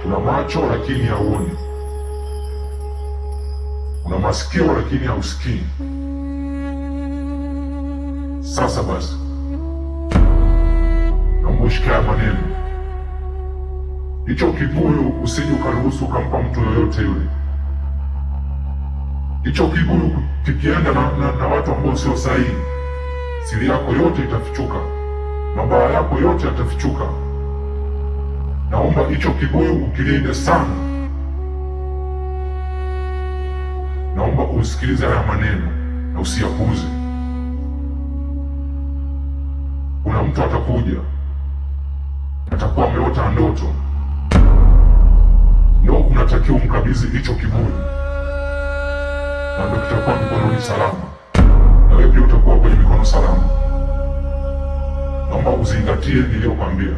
Una macho lakini hauoni, una masikio lakini hausikii. Sasa basi, naomba ushike haya maneno. Hicho kibuyu usije ukaruhusu ukampa mtu yoyote yule. Hicho kibuyu kikienda na watu ambao sio sahihi, siri yako yote itafichuka, mabaya yako yote yatafichuka. Naomba hicho kibuyu ukilinde sana. Naomba usikilize haya maneno na usiyapuuze. Kuna mtu atakuja, atakuwa ameota ndoto, ndio unatakiwa umkabidhi hicho kibuyu, na ndio kitakuwa mikononi salama, na wewe pia utakuwa kwenye mikono salama. Naomba uzingatie niliyokwambia.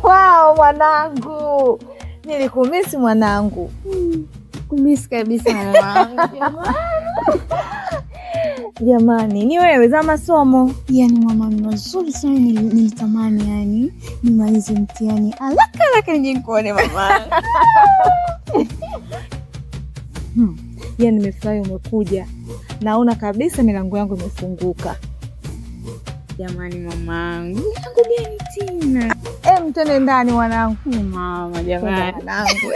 Wow, mwanangu, nilikumisi mwanangu. Kumisi kabisa mwanangu. Jamani, ni wewe za masomo? Yaani mama mzuri sana, nilitamani yani nimalize mtihani haraka nije nikuone mama. Yaani nimefurahi umekuja. Naona kabisa milango yangu imefunguka. Jamani mamangu, milango gani tena? Mtende ndani mwanangu. Mama jamani. Mwanangu.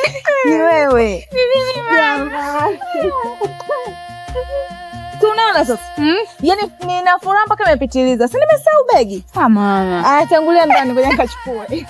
Ni wewe. Mimi mama. Tunaona sasa. Yaani nina furaha mpaka nimepitiliza. Si nimesahau begi? Mama. Tangulia ndani ngoja nikachukue.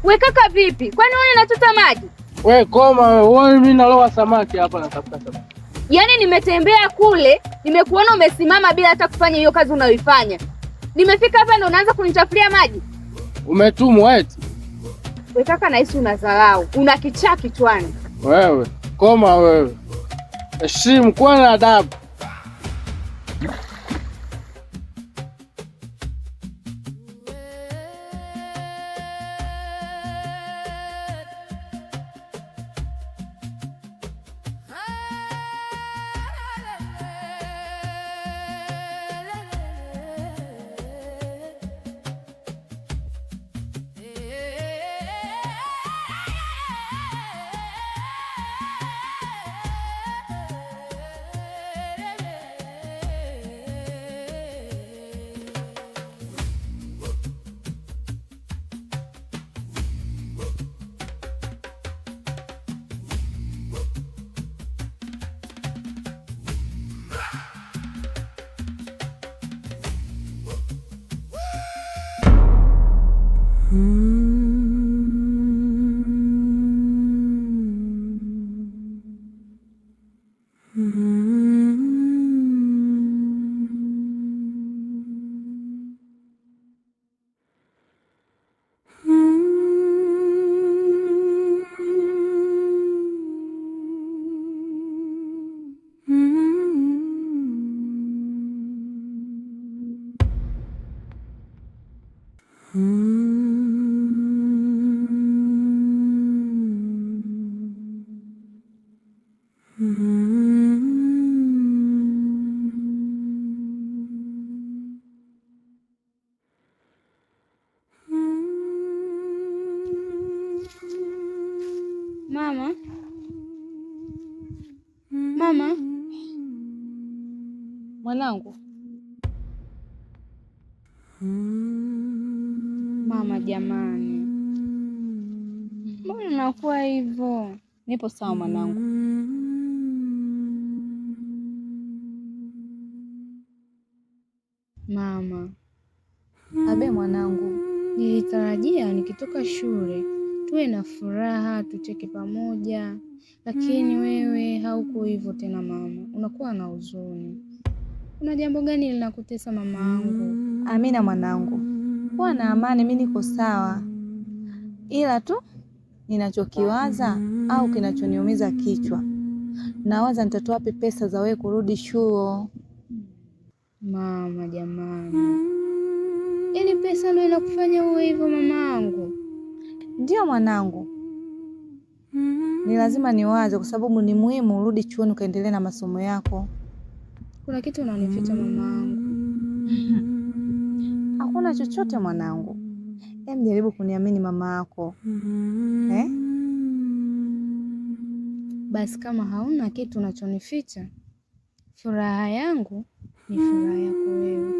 We kaka vipi? Kwani wewe unachota maji? We koma wewe, mimi naloa samaki hapa natafuta samaki. Yaani nimetembea kule, nimekuona umesimama bila hata kufanya hiyo kazi unayoifanya. Nimefika hapa ndo unaanza kunichafulia maji. Umetumwa eti? We kaka, nahisi unadharau. Una kichaa kichwani. Wewe, koma wewe. Heshimu kuwa na adabu. Mama, mama, Mwanangu. mama, jamani, mbona nakuwa hivyo? Nipo sawa mwanangu. Mama, Abe mwanangu, nilitarajia nikitoka shule tuwe na furaha, tucheke pamoja. Lakini wewe hauko hivyo tena mama, unakuwa na huzuni. Kuna jambo gani linakutesa mama yangu? Amina mwanangu, kuwa na amani, mimi niko sawa, ila tu ninachokiwaza au kinachoniumiza kichwa, nawaza nitatoa wapi pesa za wewe kurudi shule. Mama jamani, yaani pesa ndio inakufanya uwe hivyo mamangu? Ndio mwanangu, ni lazima niwaze kwa sababu ni muhimu urudi chuoni ukaendelea na masomo yako. Kuna kitu unanificha mamangu? Hakuna chochote mwanangu, hebu jaribu kuniamini mama yako. Basi kama hauna kitu unachonificha, furaha yangu ni furaha yako wewe.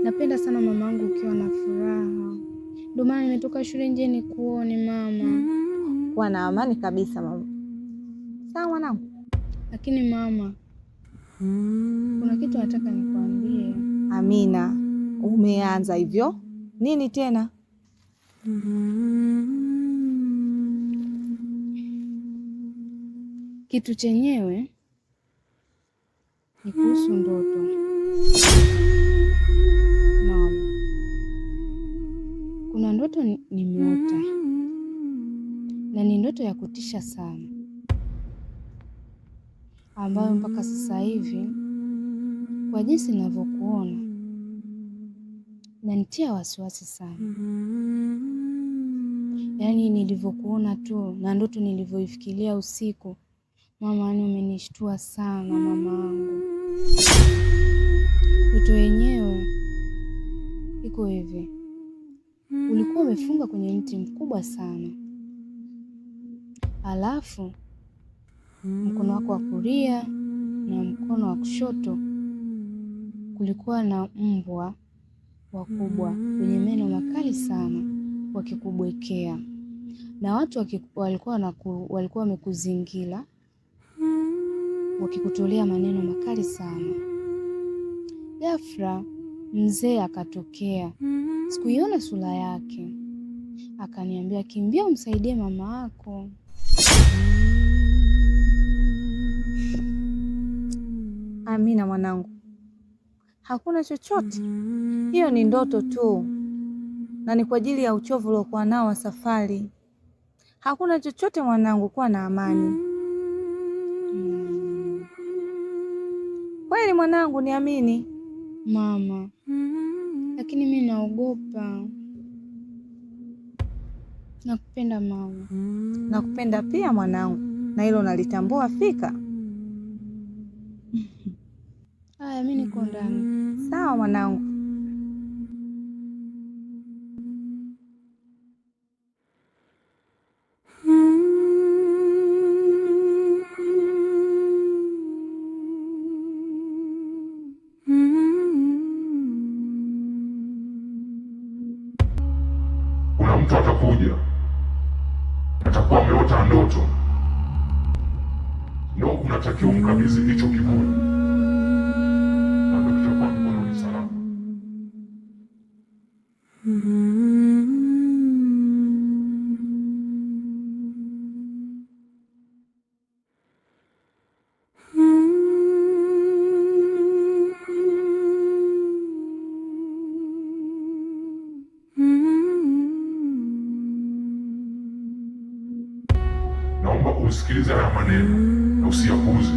Napenda sana mamangu ukiwa na furaha, ndio maana nimetoka shule nje nikuone mama. Kuwa na amani kabisa mama. Sawa mwanangu. Lakini mama, kuna kitu nataka nikwambie. Amina, umeanza hivyo nini tena? Kitu chenyewe ni kuhusu ndoto. Mama, kuna ndoto nimeota na ni ndoto ya kutisha sana, ambayo mpaka sasa hivi kwa jinsi ninavyokuona nanitia wasiwasi sana. Yaani nilivyokuona tu na ndoto nilivyoifikiria usiku, mama, yani umenishtua sana mama yangu. Ndoto yenyewe iko hivi: ulikuwa umefunga kwenye mti mkubwa sana, alafu mkono wako wa kulia na mkono wa kushoto kulikuwa na mbwa wakubwa wenye meno makali sana wakikubwekea, na watu walikuwa wamekuzingira wakikutolea maneno makali sana. Ghafla mzee akatokea, sikuiona sura yake, akaniambia, kimbia umsaidie mama yako. Amina mwanangu, hakuna chochote, hiyo ni ndoto tu, na ni kwa ajili ya uchovu uliokuwa nao wa safari. Hakuna chochote mwanangu, kuwa na amani. Kweli mwanangu, niamini. Mama, lakini mimi naogopa. Nakupenda mama. Nakupenda pia mwanangu, na hilo nalitambua fika. Haya, mimi niko ndani. Sawa mwanangu. Kuna mtu atakuja, atakuwa ameota ndoto, ndio unatakiwa mkabidhi hicho kibuyu. Naomba usikilize haya maneno na usiyapuuze.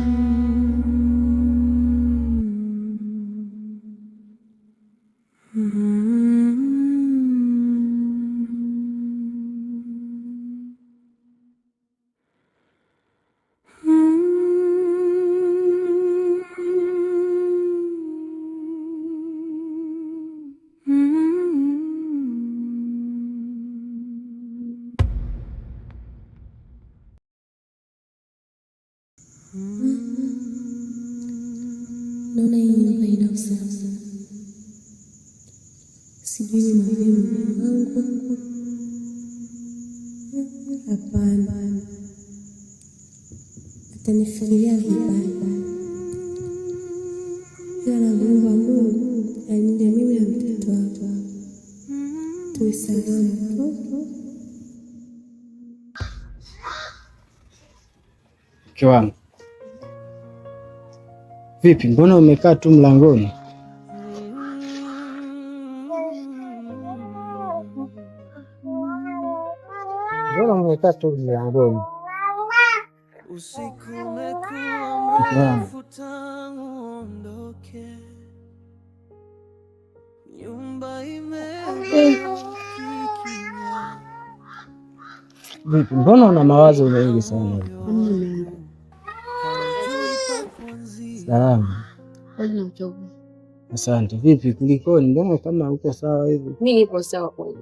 Naona hii nyumba ina usafi. Sijui ni mume wangu. Hapana, atanifikiria vibaya. Ila namuomba Mungu anilinde mimi na mtoto wako tuwe salama tu. Mke wangu, vipi? Mbona umekaa tu mlangoni? Mbona umekaa tu mlangoni? Usiku umekuwa mrefu tangu uondoke, nyumba imebaki kimya. Vipi? Mbona una mawazo mengi sana? Salama. Asante. Vipi, kulikoni? Mbona kama uko sawa hivi? Mimi nipo sawa kweli.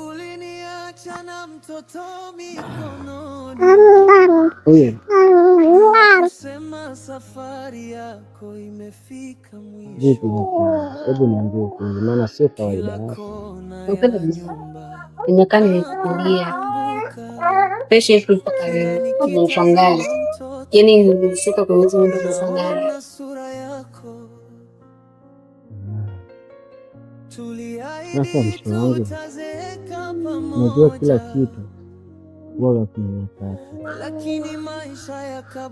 Uliniacha na mtoto mikononi, sema safari yako imefika mwisho. Vipi? Hebu niambie kweli, maana sio kawaida yako. Upenda mnyama. Nyakani nilikulia. Pesha yetu mpaka leo. Nimeshangaa. Yaani nilishuka kwenye hizo ndoto za ndani. Sasa mke wangu, najua kila kitu wala kuna nyakati,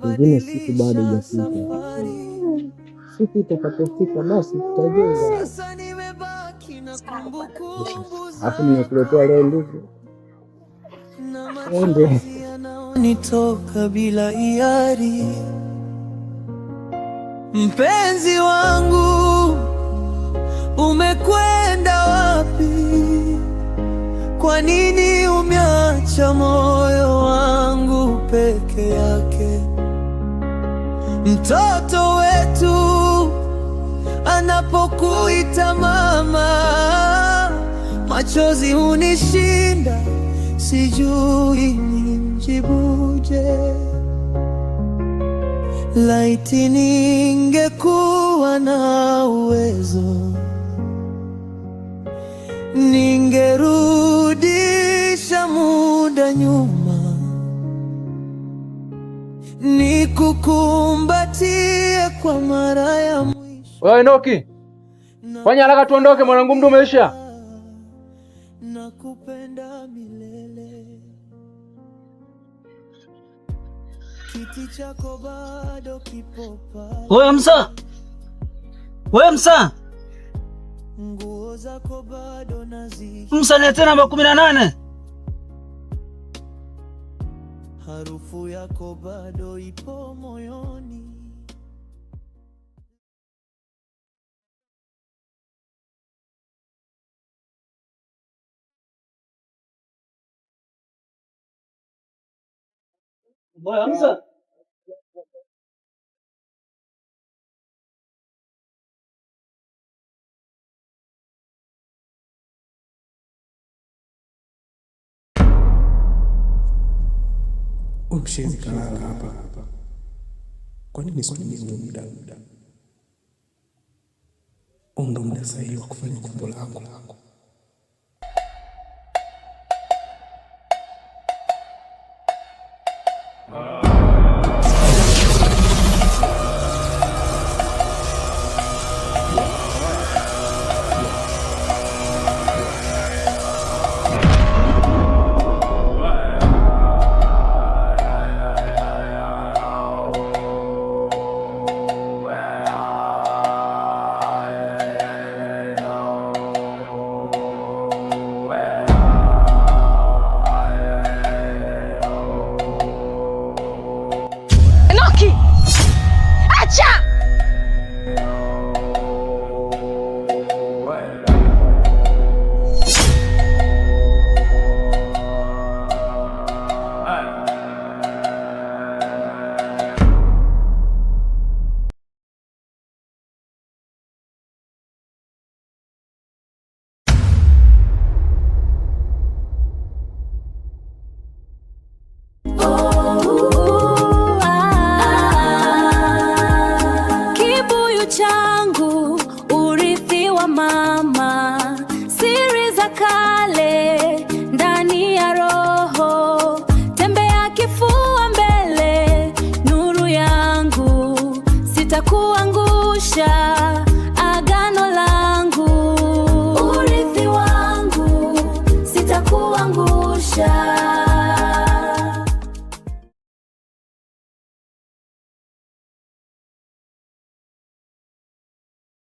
pengine siku bado haijafika. Siku itakapofika basi tutajua. Hapo nimekuletea leo ndugu, ende nitoka bila hiari. Mpenzi wangu, umekwenda wapi? Kwa nini umeacha moyo wangu peke yake? Mtoto wetu anapokuita mama, machozi hunishinda, sijui nimjibuje. Laiti ningekuwa na uwezo, ningerudisha muda nyuma, nikukumbatie kwa mara ya mwisho. Wewe Enoki, fanya haraka tuondoke, mwanangu, muda umeisha. Nakupenda milele, kiti chako bado kipo pale. Wewe Msa, wewe Msa, nguo zako bado nazi. Msa ni tena namba 18. Harufu yako bado ipo moyoni. Wewe Msa, Mshenzi kalala hapa. Kwa nini situmie muda? Ndo muda sahihi wa kufanya jambo langu. Kuangusha